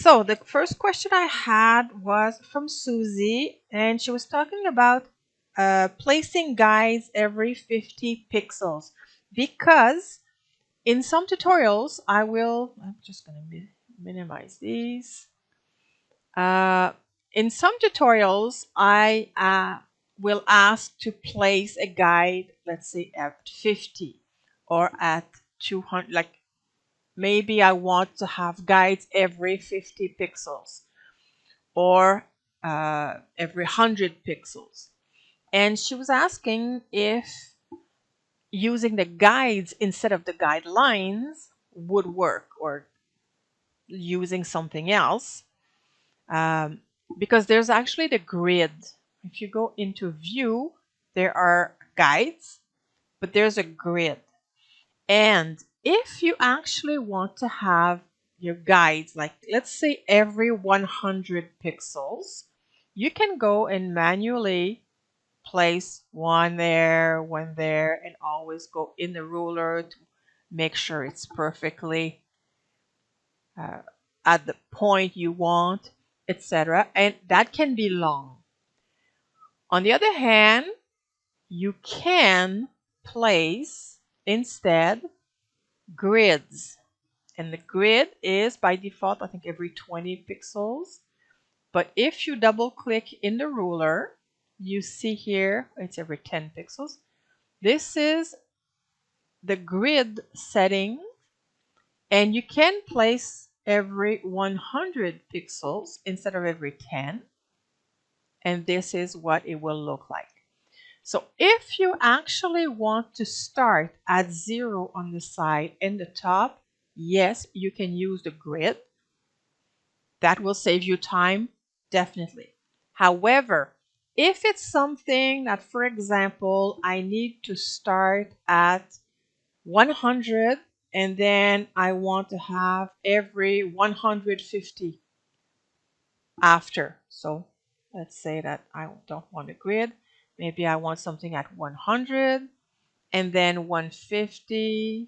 So the first question I had was from Susie, and she was talking about placing guides every 50 pixels because in some tutorials I'm just going to minimize these. In some tutorials, I will ask to place a guide, let's say at 50 or at 200, like maybe I want to have guides every 50 pixels or every 100 pixels. And she was asking if using the guides instead of the guidelines would work or using something else. Um, because there's actually the grid. If you go into view, there are guides, but there's a grid. And if you actually want to have your guides, like let's say every 100 pixels, you can go and manually place one there, and always go in the ruler to make sure it's perfectly uh, at the point you want, etc. And that can be long. On the other hand, you can place instead grids. And the grid is by default, I think, every 20 pixels. But if you double click in the ruler, you see here it's every 10 pixels. This is the grid setting, and you can place every 100 pixels instead of every 10. And this is what it will look like. So if you actually want to start at 0 on the side and the top, yes, you can use the grid. That will save you time, definitely. However, if it's something that, for example, I need to start at 100 and then I want to have every 150 after. So let's say that I don't want a grid. Maybe I want something at 100 and then 150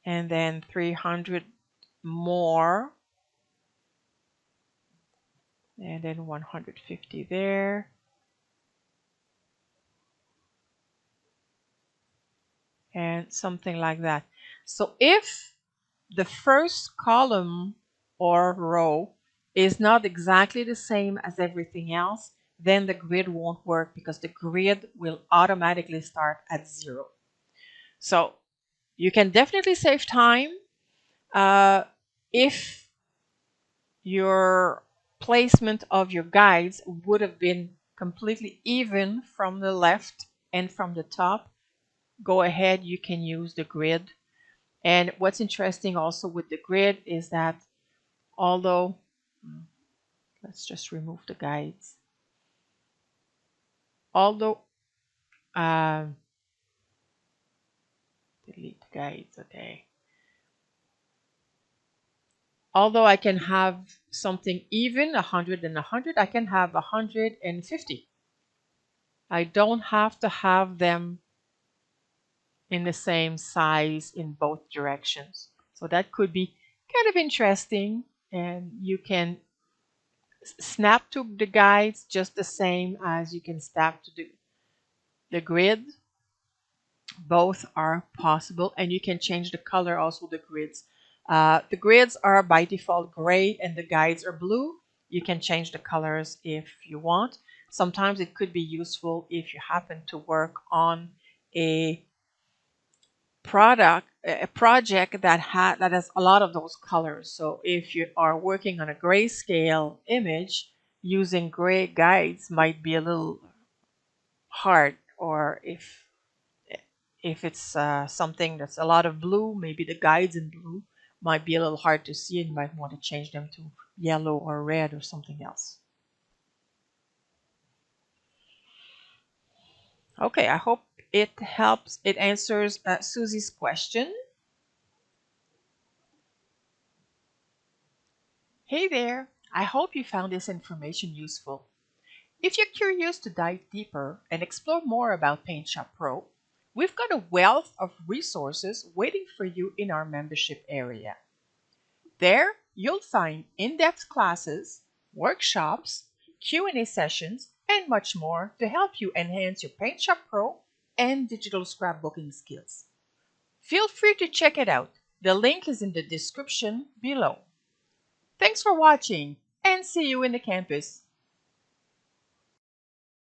and then 300 more and then 150 there. And something like that. So if the first column or row is not exactly the same as everything else, then the grid won't work because the grid will automatically start at 0. So you can definitely save time if your placement of your guides would have been completely even from the left and from the top. Go ahead, you can use the grid. And what's interesting also with the grid is that although, let's just remove the guides. Although, delete guides, okay. Although I can have something even, 100 and 100, I can have 150. I don't have to have them in the same size in both directions. So that could be kind of interesting, and you can snap to the guides just the same as you can snap to the grid. Both are possible, and you can change the color also the grids. The grids are by default gray and the guides are blue. You can change the colors if you want. Sometimes it could be useful if you happen to work on a project that has a lot of those colors. So if you are working on a grayscale image, using gray guides might be a little hard, or if it's something that's a lot of blue, maybe the guides in blue might be a little hard to see and you might want to change them to yellow or red or something else. Okay, I hope it helps. It answers Susie's question. Hey there, I hope you found this information useful. If you're curious to dive deeper and explore more about PaintShop Pro, we've got a wealth of resources waiting for you in our membership area. There, you'll find in-depth classes, workshops, Q&A sessions, and much more to help you enhance your PaintShop Pro and digital scrapbooking skills. Feel free to check it out. The link is in the description below. Thanks for watching and see you in the campus.